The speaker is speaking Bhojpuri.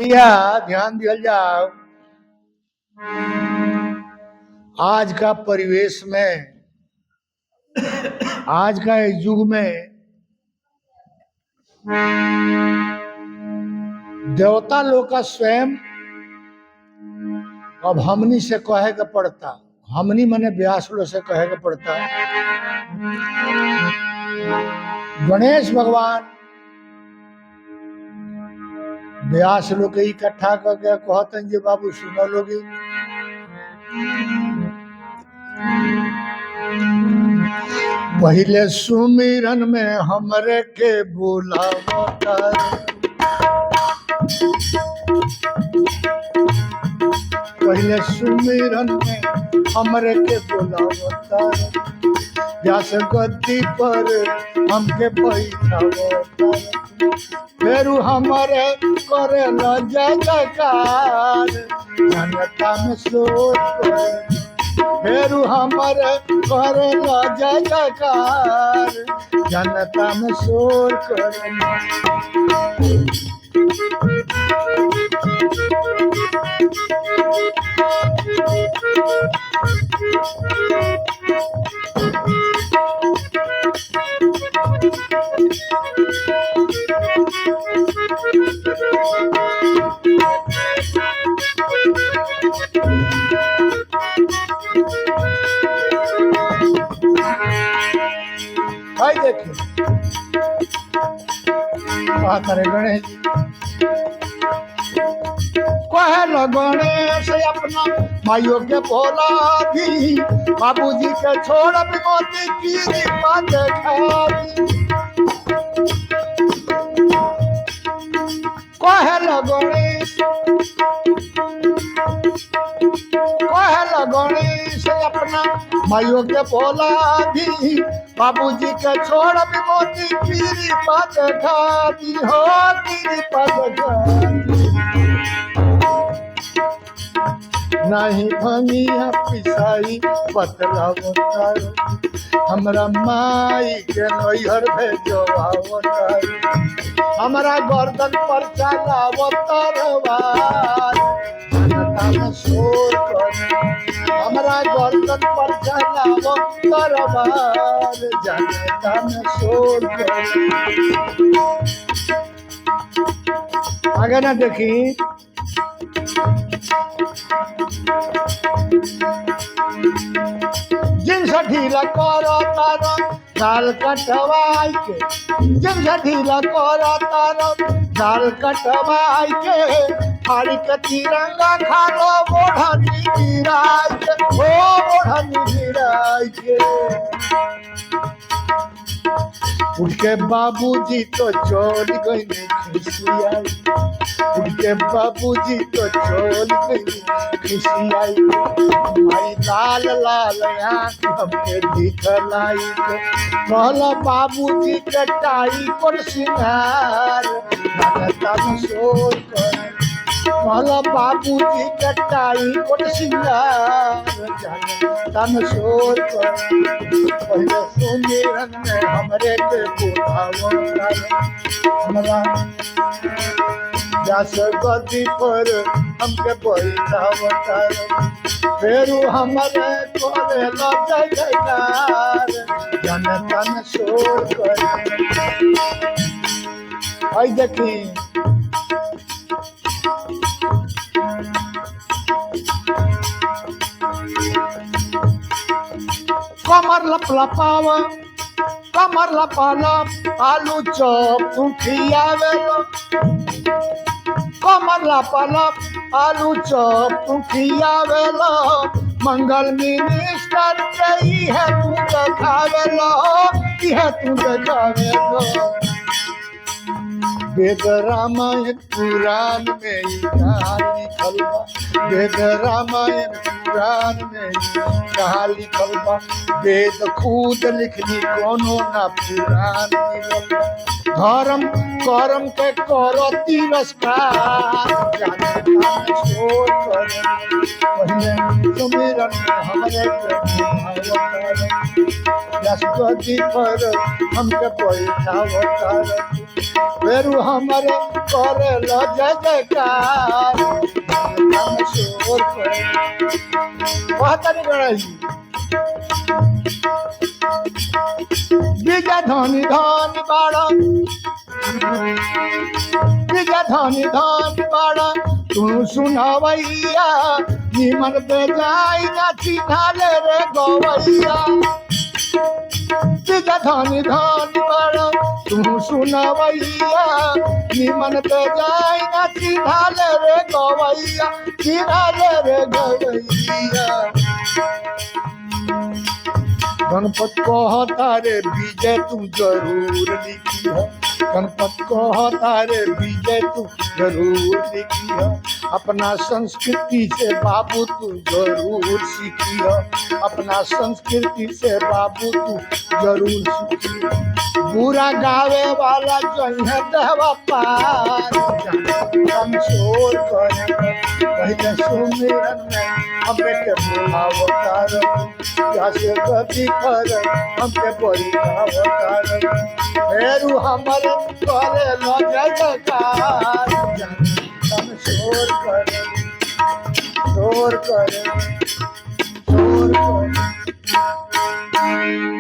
भैया ध्यान दिया जाओ, आज का परिवेश में, आज का युग में देवता लोग का स्वयं अब हमनी से कहे के पड़ता, हमनी मने व्यास लोग से कहे के पड़ता। गणेश भगवान व्यास लोग के इकट्ठा करके कहतन जे बाबू सुनो लोगी, पहले सुमिरन में हमरे के बुलावता, पहले सुमिरन में हमरे के बुलावता, व्यास गद्दी पर हमके बैठावता, फिर हमारे करे न जय जयकार, जनता में सोच फिर हमारे करे न जय जयकार, जनता में शोर करे। भाई देखिए बात करे गणेश जी कहल गणेश अपना माइयों के बोला भी, बाबूजी के छोड़ मोती की बात खादी, कहल गणेश अपना माइयों के बोला भी, बाबूजी के छोड़ मोती पीरी पद खादी हो, पीरी पद खादी नहीं भंगिया पिसाई बतलावतार, हमरा माई के नैहर भेजवावतार, हमरा गर्दन पर चलावतार वार, जनता में शोर कर, हमरा गर्दन पर चलावतार वार, जनता में शोर कर। आगे ना देखी जिनसे ढीला करो तारो डाल कटवाई के, जिनसे ढीला करो तारो डाल कटवाई के, फाड़ी के तिरंगा खा लो बोढ़नी गिराई के, ओ बोढ़नी गिराई के। उठ के बाबूजी तो चोल गई खिसियाई, उठ के बाबूजी तो चोल गई खिसियाई, माई लाल लाल आँख हमके दिखलाई, कहला बाबूजी के टाई पर सिंगार, जनता में शोर कर, कहला बाबूजी के टाई पर सिंगार, जनता में शोर कर। पहले सुमिरन में हमरे के बुलावता, हमरा व्यास गद्दी पर हमके बैठावता, फिर हमारे करे न जय जयकार, जनता में शोर करे। आई देखी कमर लपलपावा, कमर लपलप आलू चॉप तू खियावेलो, कमर लपलप आलू चॉप तू खियावेलो, मंगल मिनिस्टर के है तू देखावेलो, है तू देखावेलो। वेद रामायण पुराण में ही कहा लिखल बा, वेद रामायण पुराण में ही कहा लिखल बा, वेद खुद लिखली कोनो ना पुराण मिलल, धर्म कर्म के करो तिरस्कार, जनता में शोर करे। पहले सुमिरन में हमरे के व्यास गद्दी पर हमके बैठावता, फेरू हमारे करे लो जय जयकार हम शोर करे बहुत नहीं गणाई विजय धनी धनी बाड़ा विजय धनी धनी बाड़ा तू सुनावैया निमन पे जाई ना चिन्हाले रे गवैया विजय धनी धनी बाड़ा तू सुनावैया निमन पे जाई ना चिन्हाले रे गवैया चिन्हाले रे गवैया गणपत कहता रे विजय तू जरूर लिखी है गणपत कहता रे विजय तू जरूर लिखी है अपना संस्कृति से बाबू तू जरूर सीखी है अपना संस्कृति से बाबू तू जरूर सीखी है बुरा गावे वाला जइहे देवा पार हम शोर करे पहले सुमिरन में हमें के बुलावतार जैसे गति कर हमके बड़ी अवतार फेरू हमर करे लो जय जयकार हम शोर करे शोर करे शोर करे